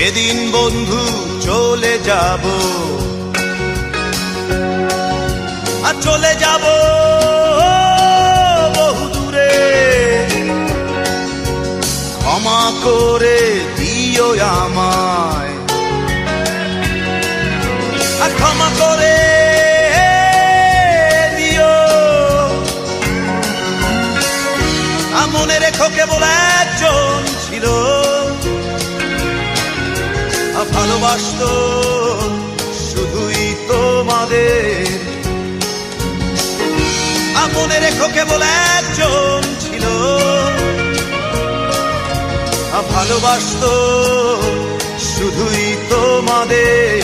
যেদিন বন্ধু চলে যাব, আর চলে যাব বহু দূরে, ক্ষমা করে দিও আমায়, আর ক্ষমা করে দিও। মনে রেখো কেবল একজন ছিল, ভালোবাসতো শুধুই তোমাদের। মনে রেখো কেবল একজন ছিল, ভালোবাসতো শুধুই তোমাদের।